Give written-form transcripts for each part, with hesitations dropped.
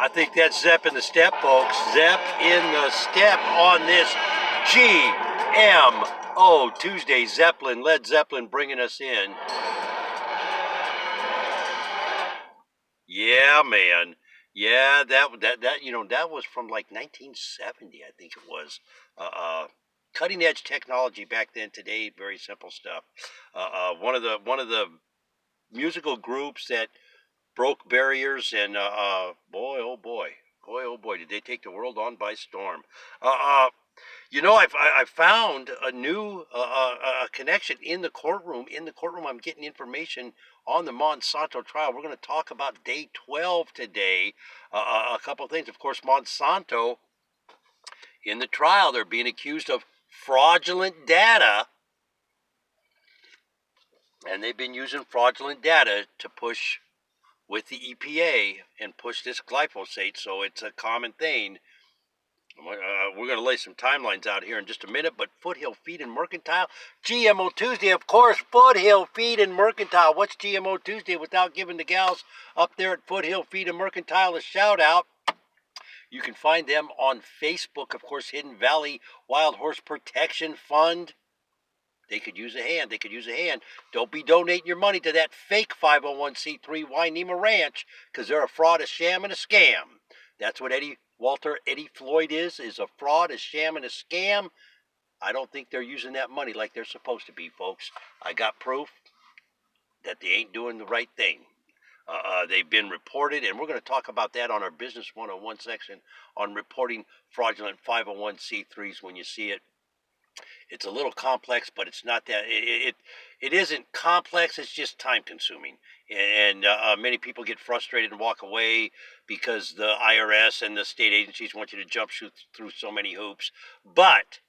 I think that's Zepp in the Step, folks. Zepp in the Step on this GMO Tuesday. Zeppelin, Led Zeppelin bringing us in. Yeah, man. Yeah, that was from like 1970, I think it was. Cutting edge technology back then. Today, very simple stuff. One of the musical groups that broke barriers, and boy, oh boy, did they take the world on by storm. I found a new connection in the courtroom. In the courtroom, I'm getting information on the Monsanto trial. We're going to talk about day 12 today. A couple of things. Of course, Monsanto, in the trial, they're being accused of fraudulent data. And they've been using fraudulent data to push with the EPA and push this glyphosate. So it's a common thing. We're going to lay some timelines out here in just a minute, but Foothill Feed and Mercantile, GMO Tuesday, of course, Foothill Feed and Mercantile. What's GMO Tuesday without giving the gals up there at Foothill Feed and Mercantile a shout out? You can find them on Facebook, of course, Hidden Valley Wild Horse Protection Fund. They could use a hand. Don't be donating your money to that fake 501c3 Wynema Ranch, because they're a fraud, a sham, and a scam. That's what Eddie Floyd is a fraud, a sham, and a scam. I don't think they're using that money like they're supposed to be, folks. I got proof that they ain't doing the right thing. They've been reported, and we're going to talk about that on our Business 101 section on reporting fraudulent 501c3s when you see it. It's a little complex, but it's not that. It isn't complex. It's just time consuming, and many people get frustrated and walk away because the IRS and the state agencies want you to jump through so many hoops. But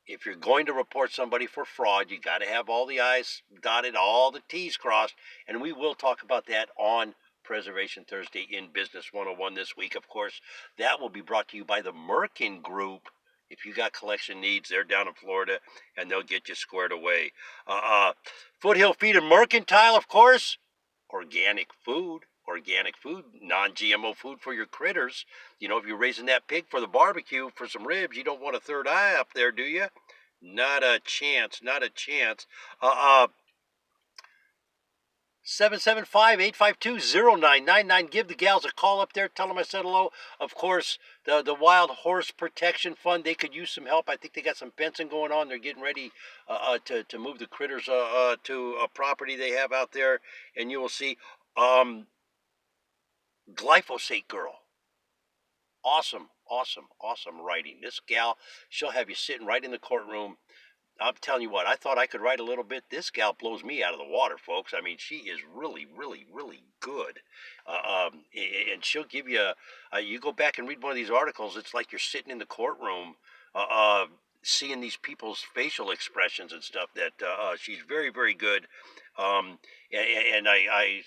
if you're going to report somebody for fraud, you got to have all the I's dotted, all the T's crossed, and we will talk about that on Preservation Thursday in Business 101 this week. Of course, that will be brought to you by the Merkin Group. If you got collection needs, they're down in Florida, and they'll get you squared away. Foothill Feed and Mercantile, of course. Organic food, non-GMO food for your critters. You know, if you're raising that pig for the barbecue for some ribs, you don't want a third eye up there, do you? Not a chance. 775-852-0999. Give the gals a call up there. Tell them I said hello. Of course, the Wild Horse Protection Fund, they could use some help. I think they got some fencing going on. They're getting ready to move the critters to a property they have out there. And you will see Glyphosate Girl. Awesome writing. This gal, she'll have you sitting right in the courtroom. I'm telling you what, I thought I could write a little bit. This gal blows me out of the water, folks. I mean, she is really good. And she'll give you, you go back and read one of these articles, it's like you're sitting in the courtroom, seeing these people's facial expressions and stuff. That she's very good. And I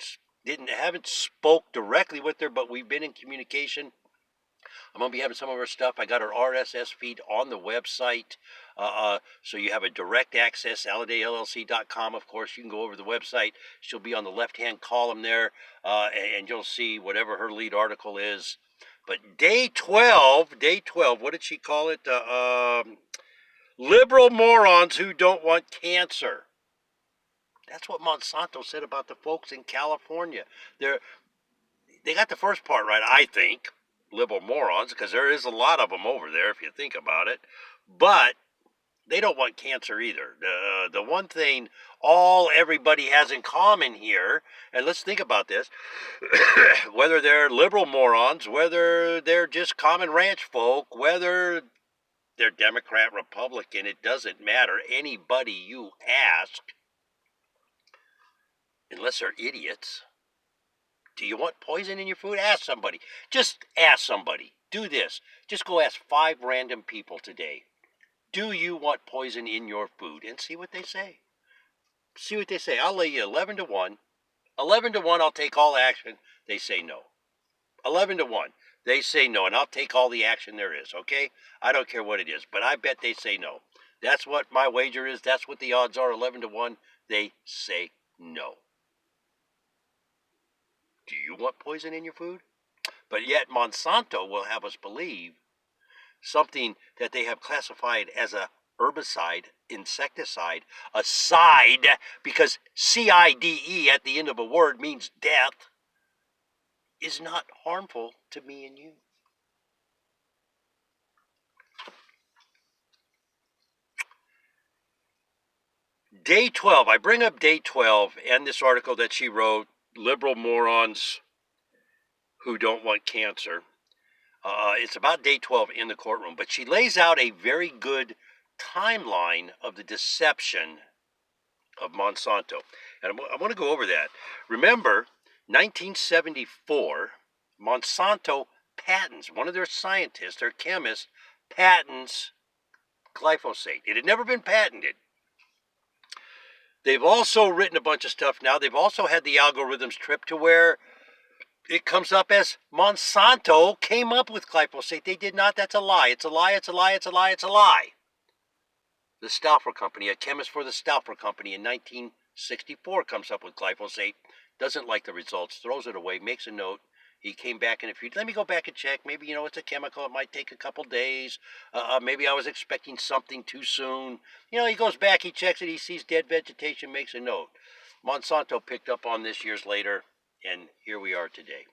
haven't spoke directly with her, but we've been in communication. I'm going to be having some of her stuff. I got her RSS feed on the website. So you have a direct access, AladayLLC.com. Of course, you can go over to the website. She'll be on the left-hand column there, and you'll see whatever her lead article is. But day 12, what did she call it? Liberal morons who don't want cancer. That's what Monsanto said about the folks in California. They got the first part right, I think. Liberal morons, because there is a lot of them over there if you think about it, but they don't want cancer either. The one thing everybody has in common here, and let's think about this, whether they're liberal morons, whether they're just common ranch folk, whether they're Democrat, Republican, it doesn't matter. Anybody you ask, unless they're idiots, do you want poison in your food? Ask somebody. Just ask somebody. Do this. Just go ask 5 random people today. Do you want poison in your food? And see what they say. I'll lay you 11 to 1. 11 to 1, I'll take all action. They say no. 11 to 1. They say no, and I'll take all the action there is, okay? I don't care what it is, but I bet they say no. That's what my wager is. That's what the odds are, 11 to 1. They say no. Do you want poison in your food? But yet Monsanto will have us believe something that they have classified as a herbicide, insecticide, a side, because CIDE at the end of a word means death, is not harmful to me and you. Day 12, I bring up day 12 and this article that she wrote, Liberal Morons Who Don't Want Cancer. It's about day 12 in the courtroom, but she lays out a very good timeline of the deception of Monsanto. And I want to go over that. Remember, 1974, Monsanto patents, one of their scientists, their chemist, patents glyphosate. It had never been patented. They've also written a bunch of stuff now. They've also had the algorithms tripped to where it comes up as Monsanto came up with glyphosate. They did not. That's a lie. It's a lie. It's a lie. It's a lie. It's a lie. The Stauffer Company, a chemist for the Stauffer Company in 1964 comes up with glyphosate, doesn't like the results, throws it away, makes a note. He came back in a few, let me go back and check. Maybe, it's a chemical. It might take a couple days. Maybe I was expecting something too soon. He goes back, he checks it, he sees dead vegetation, makes a note. Monsanto picked up on this years later, and here we are today.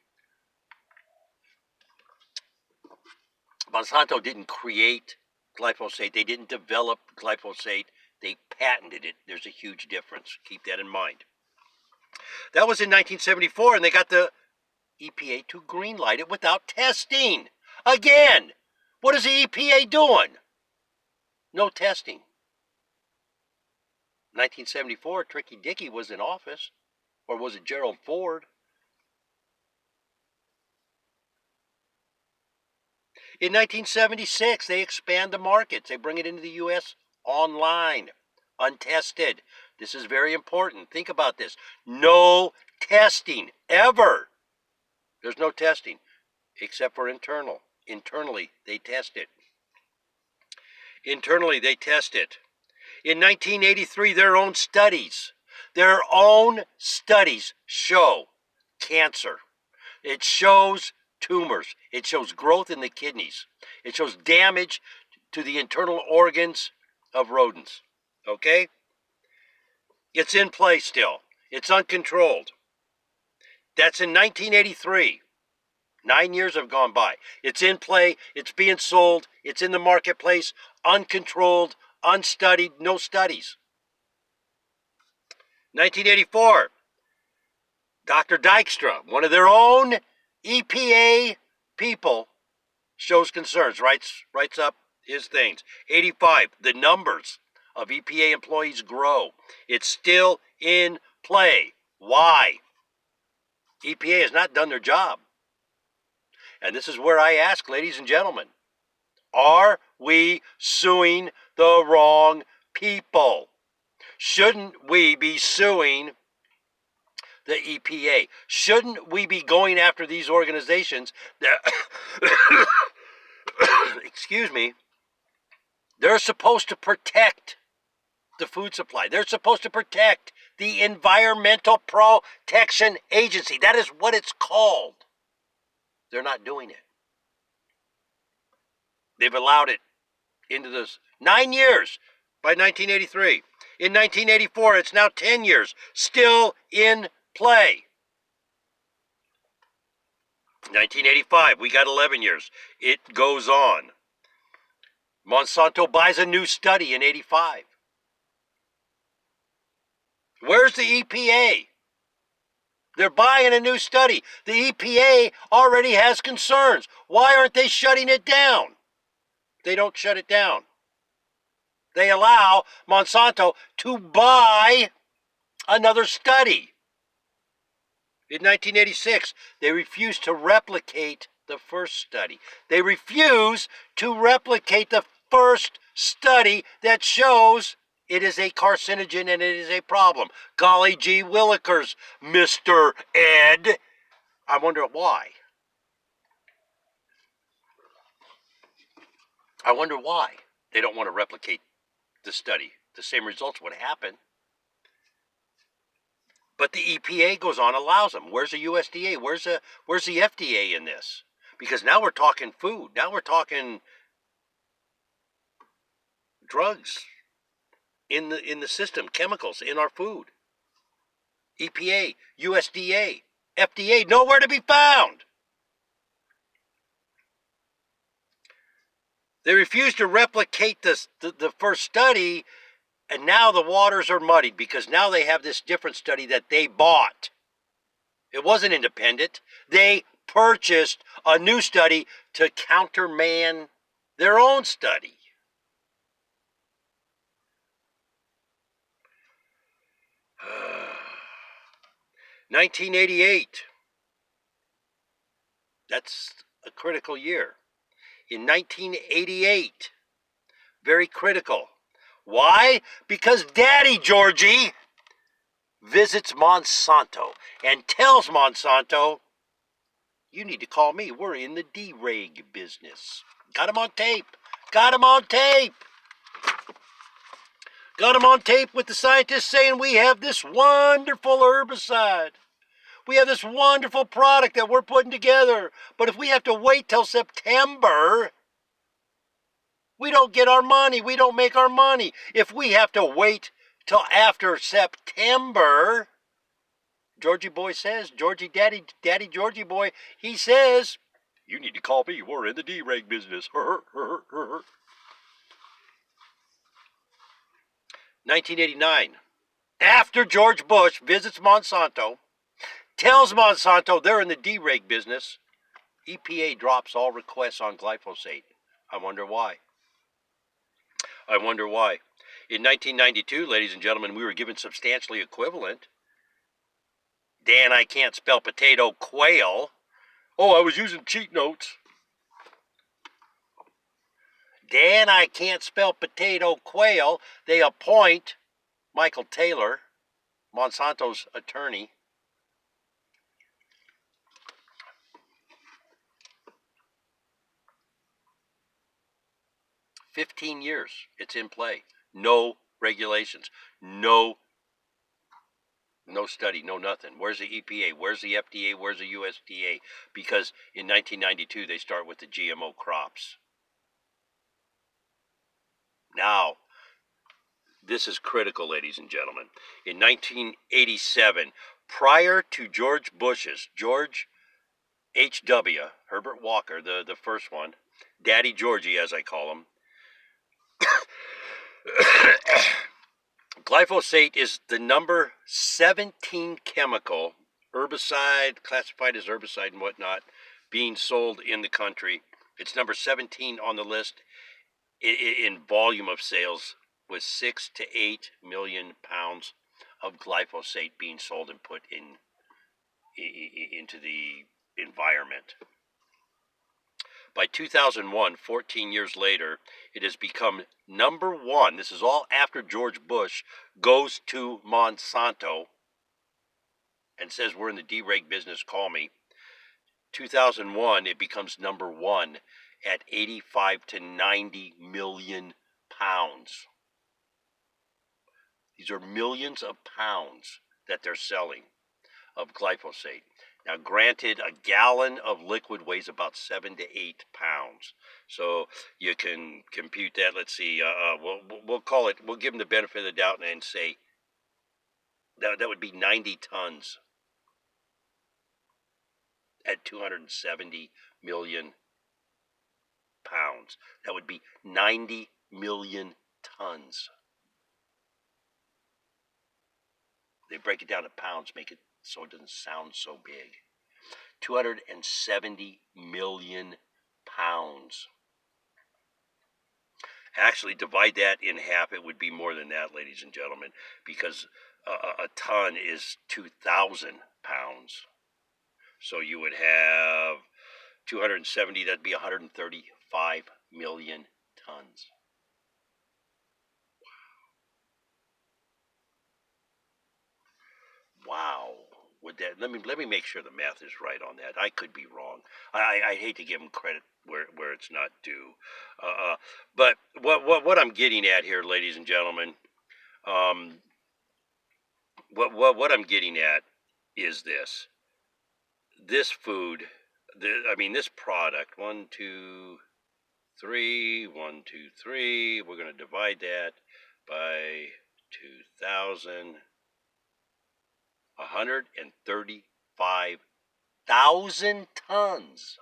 Monsanto didn't create glyphosate. They didn't develop glyphosate. They patented it. There's a huge difference. Keep that in mind. That was in 1974, and they got the EPA to greenlight it without testing. Again, what is the EPA doing? No testing. 1974, Tricky Dicky was in office. Or was it Gerald Ford? In 1976, they expand the markets. They bring it into the U.S. online, untested. This is very important. Think about this. No testing, ever. There's no testing, except for internal. Internally, they test it. Internally, they test it. In 1983, their own studies show cancer. It shows tumors. It shows growth in the kidneys. It shows damage to the internal organs of rodents. Okay? It's in play still. It's uncontrolled. That's in 1983. 9 years have gone by. It's in play. It's being sold. It's in the marketplace. Uncontrolled, unstudied, no studies. 1984. Dr. Dykstra, one of their own EPA people, shows concerns, writes up his things. 85, the numbers of EPA employees grow. It's still in play. Why? EPA has not done their job. And this is where I ask, ladies and gentlemen, are we suing the wrong people? Shouldn't we be suing the EPA? Shouldn't we be going after these organizations that, excuse me, they're supposed to protect the food supply. They're supposed to protect the Environmental Protection Agency. That is what it's called. They're not doing it. They've allowed it into this 9 years by 1983. In 1984, it's now 10 years, still in play. 1985, we got 11 years. It goes on. Monsanto buys a new study in 85. Where's the EPA? They're buying a new study. The EPA already has concerns. Why aren't they shutting it down? They don't shut it down. They allow Monsanto to buy another study. In 1986, they refused to replicate the first study. They refuse to replicate the first study that shows it is a carcinogen and it is a problem. Golly gee willikers, Mr. Ed. I wonder why. I wonder why they don't want to replicate the study. The same results would happen. But the EPA goes on, allows them. Where's the USDA? Where's the FDA in this? Because now we're talking food. Now we're talking drugs in the system, chemicals in our food. EPA, USDA, FDA, nowhere to be found. They refused to replicate the first study, and now the waters are muddied because now they have this different study that they bought. It wasn't independent. They purchased a new study to countermand their own study. Uh, 1988. That's a critical year. In 1988, very critical. Why? Because Daddy Georgie visits Monsanto and tells Monsanto, you need to call me. We're in the dereg business. Got him on tape. Got him on tape. Got him on tape with the scientists saying we have this wonderful herbicide. We have this wonderful product that we're putting together. But if we have to wait till September, we don't get our money. We don't make our money. If we have to wait till after September, Georgie boy says, Daddy Georgie boy, he says, you need to call me. We're in the dereg business. 1989, after George Bush visits Monsanto, tells Monsanto they're in the dereg business, EPA drops all requests on glyphosate. I wonder why. In 1992, ladies and gentlemen, we were given substantially equivalent. Dan, I can't spell potato, quail. Oh, I was using cheat notes. Dan, I can't spell potato, quail. They appoint Michael Taylor, Monsanto's attorney. $15 years it's in play. No regulations. No study, no nothing. Where's the EPA? Where's the FDA? Where's the USDA? Because in 1992, they start with the GMO crops. Now, this is critical, ladies and gentlemen. In 1987, prior to George Bush's, George H.W., Herbert Walker, the first one, Daddy Georgie, as I call him, glyphosate is the number 17 chemical herbicide, classified as herbicide and whatnot, being sold in the country. It's number 17 on the list in volume of sales, with 6 to 8 million pounds of glyphosate being sold and put into the environment. By 2001, 14 years later, it has become number one. This is all after George Bush goes to Monsanto and says, we're in the dereg business, call me. 2001, it becomes number one at 85 to 90 million pounds. These are millions of pounds that they're selling of glyphosate. Now, granted, a gallon of liquid weighs about 7 to 8 pounds. So you can compute that. Let's see. We'll call it. We'll give them the benefit of the doubt and say that would be 90 tons at 270 million pounds. That would be 90 million tons. They break it down to pounds, make it so it doesn't sound so big. 270 million pounds. Actually, divide that in half, it would be more than that, ladies and gentlemen, because a ton is 2,000 pounds. So you would have 270, that'd be 135 million tons. Wow. Would that, let me make sure the math is right on that. I could be wrong. I hate to give them credit where it's not due. But what I'm getting at here, ladies and gentlemen, what I'm getting at is this. This food, this product, 1, 2, 3, 1, 2, 3, we're going to divide that by 2,000, 135,000 tons.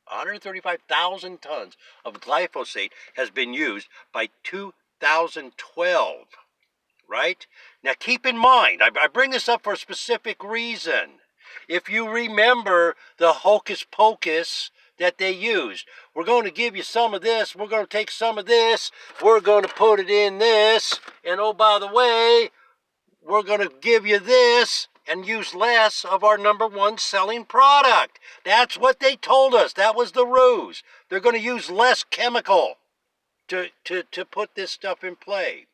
135,000 tons of glyphosate has been used by 2012, right? Now keep in mind, I bring this up for a specific reason. If you remember the hocus pocus that they used, we're going to give you some of this, we're going to take some of this, we're going to put it in this, and oh, by the way, we're going to give you this and use less of our number one selling product. That's what they told us. That was the ruse. They're going to use less chemical to put this stuff in play.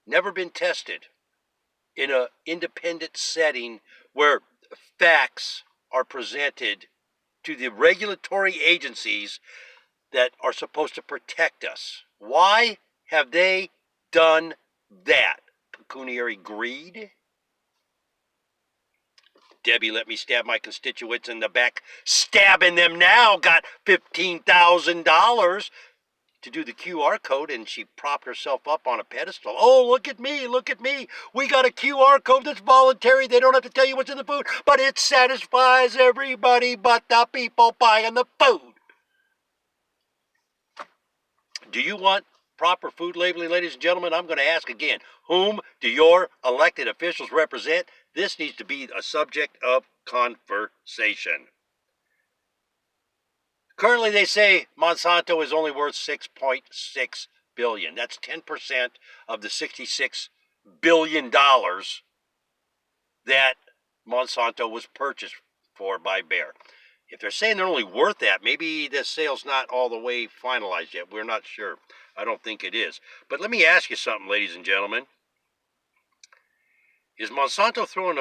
Never been tested in an independent setting where facts are presented to the regulatory agencies that are supposed to protect us. Why have they done that? Pecuniary greed? Debbie let me stab my constituents in the back. Stabbing them now. Got $15,000 to do the QR code, and she propped herself up on a pedestal. Oh, look at me, look at me. We got a QR code that's voluntary. They don't have to tell you what's in the food, but it satisfies everybody but the people buying the food. Do you want proper food labeling, ladies and gentlemen? I'm going to ask again. Whom do your elected officials represent? This needs to be a subject of conversation. Currently, they say Monsanto is only worth $6.6 billion. That's 10% of the $66 billion that Monsanto was purchased for by Bayer. If they're saying they're only worth that, maybe the sale's not all the way finalized yet. We're not sure. I don't think it is. But let me ask you something, ladies and gentlemen. Is Monsanto throwing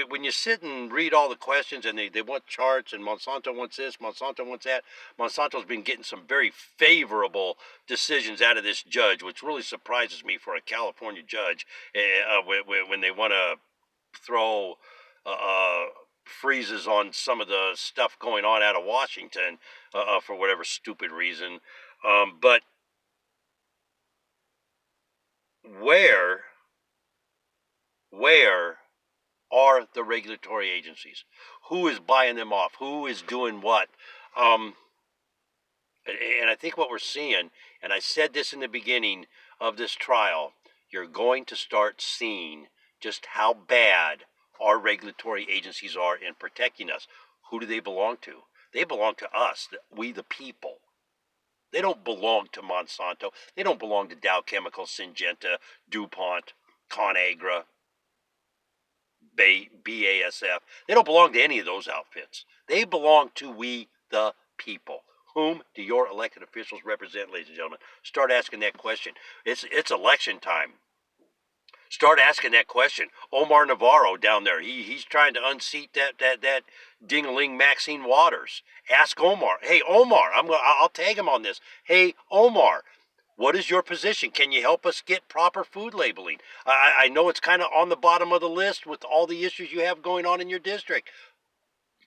when you sit and read all the questions and they want charts and Monsanto wants this, Monsanto wants that, Monsanto's been getting some very favorable decisions out of this judge, which really surprises me for a California judge when they want to throw freezes on some of the stuff going on out of Washington for whatever stupid reason. But where are the regulatory agencies? Who is buying them off? Who is doing what? And I think what we're seeing, and I said this in the beginning of this trial, you're going to start seeing just how bad our regulatory agencies are in protecting us. Who do they belong to? They belong to us, we the people. They don't belong to Monsanto. They don't belong to Dow Chemical, Syngenta, DuPont, ConAgra, BASF. They don't belong to any of those outfits. They belong to we the people. Whom do your elected officials represent, ladies and gentlemen? Start asking that question. It's election time. Start asking that question. Omar Navarro down there, he's trying to unseat that ding-a-ling Maxine Waters. Ask Omar. Hey, Omar, I'll tag him on this. Hey, Omar, what is your position? Can you help us get proper food labeling? I know it's kind of on the bottom of the list with all the issues you have going on in your district.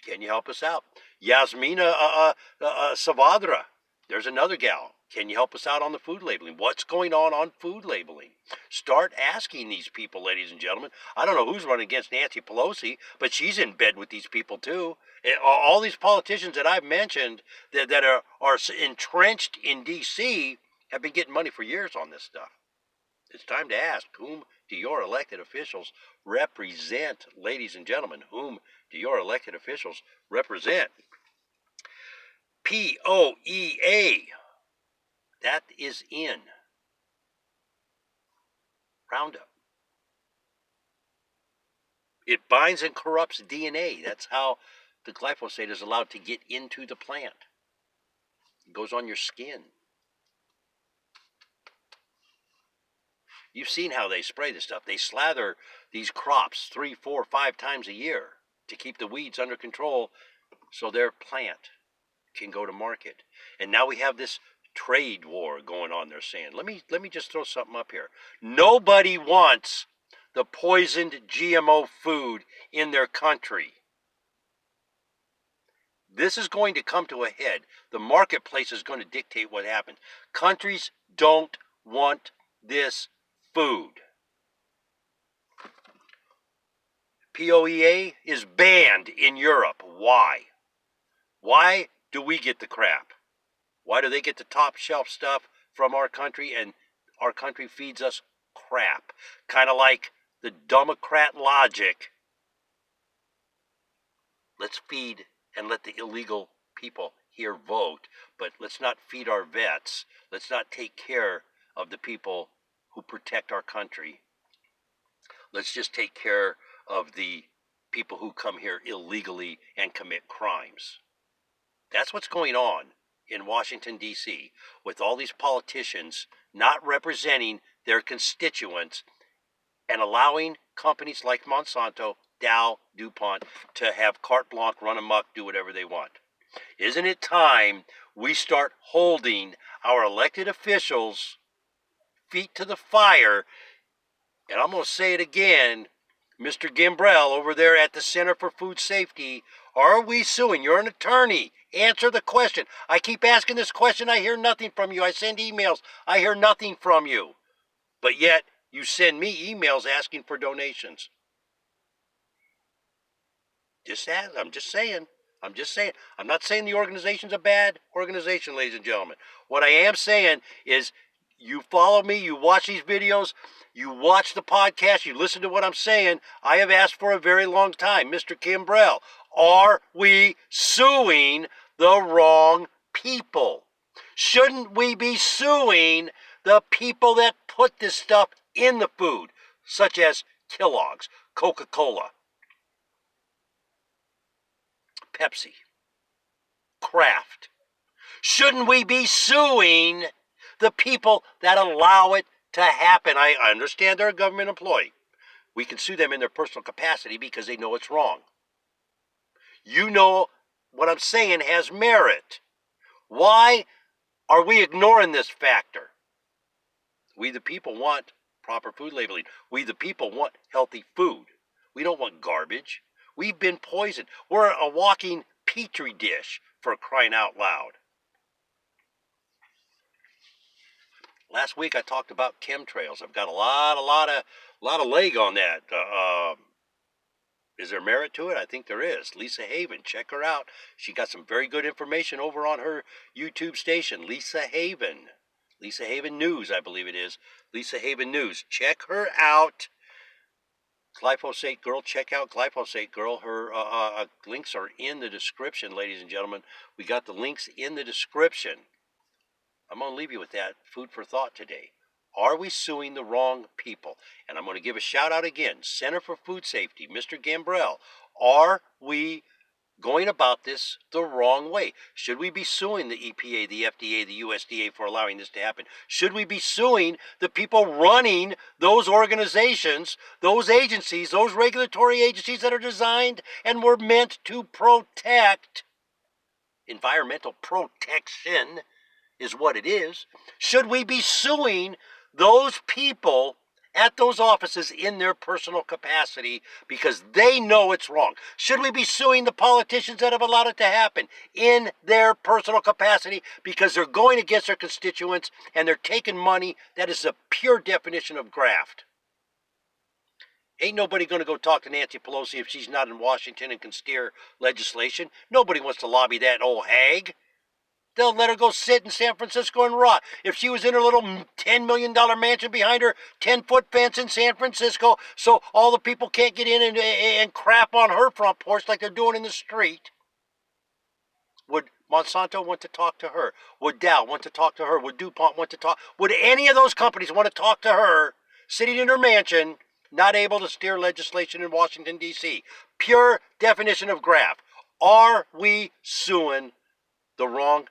Can you help us out? Yasmina Savadra, there's another gal. Can you help us out on the food labeling? What's going on food labeling? Start asking these people, ladies and gentlemen. I don't know who's running against Nancy Pelosi, but she's in bed with these people too. All these politicians that I've mentioned that are entrenched in D.C. have been getting money for years on this stuff. It's time to ask, whom do your elected officials represent, ladies and gentlemen? Whom do your elected officials represent? POEA. That is in Roundup. It binds and corrupts DNA. That's how the glyphosate is allowed to get into the plant. It goes on your skin. You've seen how they spray this stuff. They slather these crops 3, 4, 5 times a year to keep the weeds under control so their plant can go to market. And now we have this trade war going on, they're saying. Let me just throw something up here. Nobody wants the poisoned GMO food in their country. This is going to come to a head. The marketplace is going to dictate what happens. Countries don't want this food. POEA is banned in Europe. Why? Why do we get the crap? Why do they get the top shelf stuff from our country and our country feeds us crap? Kind of like the Democrat logic. Let's feed and let the illegal people here vote, but let's not feed our vets. Let's not take care of the people who protect our country. Let's just take care of the people who come here illegally and commit crimes. That's what's going on in Washington, D.C., with all these politicians not representing their constituents and allowing companies like Monsanto, Dow, DuPont to have carte blanche, run amok, do whatever they want. Isn't it time we start holding our elected officials' feet to the fire? And I'm going to say it again, Mr. Gambrell over there at the Center for Food Safety, are we suing? You're an attorney. Answer the question. I keep asking this question. I hear nothing from you. I send emails. I hear nothing from you. But yet, you send me emails asking for donations. I'm just saying. I'm not saying the organization's a bad organization, ladies and gentlemen. What I am saying is you follow me, you watch these videos, you watch the podcast, you listen to what I'm saying. I have asked for a very long time, Mr. Gambrell, are we suing the wrong people? Shouldn't we be suing the people that put this stuff in the food, such as Kellogg's, Coca-Cola, Pepsi, Kraft? Shouldn't we be suing the people that allow it to happen? I understand they're a government employee. We can sue them in their personal capacity because they know it's wrong. You know what I'm saying has merit. Why are we ignoring this factor? We the people want proper food labeling. We the people want healthy food. We don't want garbage. We've been poisoned. We're a walking petri dish, for crying out loud. Last week I talked about chemtrails. I've got a lot of leg on that. Is there merit to it? I think there is. Lisa Haven, check her out. She got some very good information over on her YouTube station, Lisa Haven. Lisa Haven News, I believe it is. Lisa Haven News. Check her out. Glyphosate Girl, check out Glyphosate Girl. Her links are in the description, ladies and gentlemen. We got the links in the description. I'm going to leave you with that food for thought today. Are we suing the wrong people? And I'm going to give a shout out again. Center for Food Safety, Mr. Gambrell. Are we going about this the wrong way? Should we be suing the EPA, the FDA, the USDA for allowing this to happen? Should we be suing the people running those organizations, those agencies, those regulatory agencies that are designed and were meant to protect? Environmental protection is what it is. Should we be suing those people at those offices in their personal capacity because they know it's wrong? Should we be suing the politicians that have allowed it to happen in their personal capacity because they're going against their constituents and they're taking money that is the pure definition of graft? Ain't nobody going to go talk to Nancy Pelosi if she's not in Washington and can steer legislation. Nobody wants to lobby that old hag. They'll let her go sit in San Francisco and rot. If she was in her little $10 million mansion behind her 10-foot fence in San Francisco so all the people can't get in and crap on her front porch like they're doing in the street, would Monsanto want to talk to her? Would Dow want to talk to her? Would DuPont want to talk? Would any of those companies want to talk to her sitting in her mansion, not able to steer legislation in Washington, D.C.? Pure definition of graft. Are we suing the wrong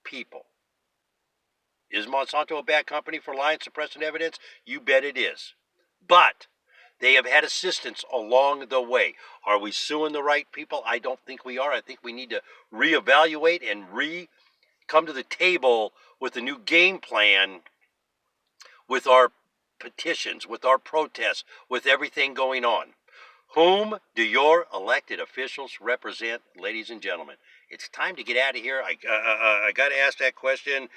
people? Is Monsanto a bad company for lying, suppressing evidence? You bet it is. But they have had assistance along the way. Are we suing the right people? I don't think we are. I think we need to reevaluate and come to the table with a new game plan with our petitions, with our protests, with everything going on. Whom do your elected officials represent, ladies and gentlemen? It's time to get out of here. I got to ask that question.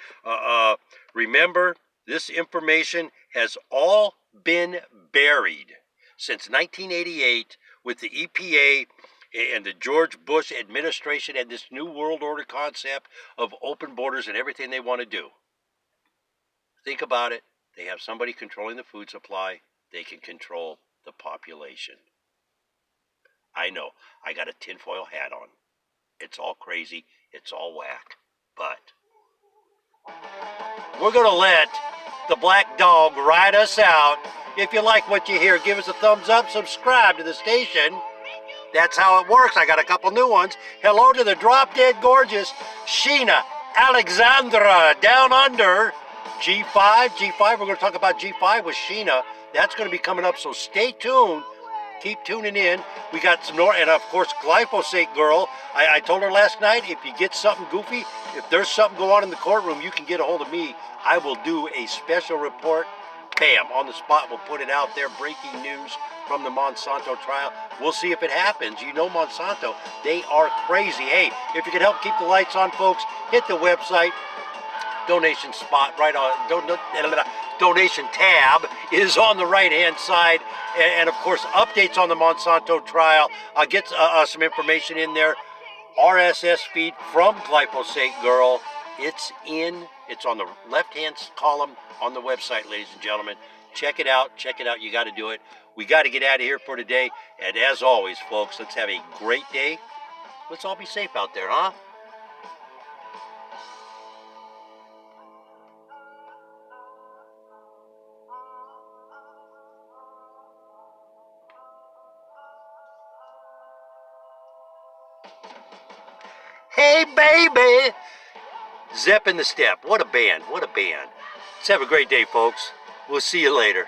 Remember, this information has all been buried since 1988 with the EPA and the George Bush administration and this new world order concept of open borders and everything they want to do. Think about it. They have somebody controlling the food supply. They can control the population. I know, I got a tinfoil hat on. It's all crazy, it's all whack, but we're going to let the black dog ride us out. If you like what you hear, give us a thumbs up, subscribe to the station. That's how it works. I got a couple new ones. Hello to the drop-dead gorgeous Sheena Alexandra down under. G5, we're going to talk about G5 with Sheena. That's going to be coming up, so stay tuned. Keep tuning in. We got some more, and of course, Glyphosate Girl. I told her last night, if you get something goofy, if there's something going on in the courtroom, you can get a hold of me. I will do a special report. Bam, on the spot, we'll put it out there. Breaking news from the Monsanto trial. We'll see if it happens. You know Monsanto, they are crazy. Hey, if you can help keep the lights on, folks, hit the website. Donation spot right on, donation tab is on the right hand side, and of course updates on the Monsanto trial. I'll get some information in there. RSS feed from Glyphosate Girl. It's on the left hand column on the website, ladies and gentlemen. Check it out, you got to do it. We got to get out of here for today, and as always, folks, let's have a great day. Let's all be safe out there, huh? Hey, baby! Zep in the Step. What a band. Let's have a great day, folks. We'll see you later.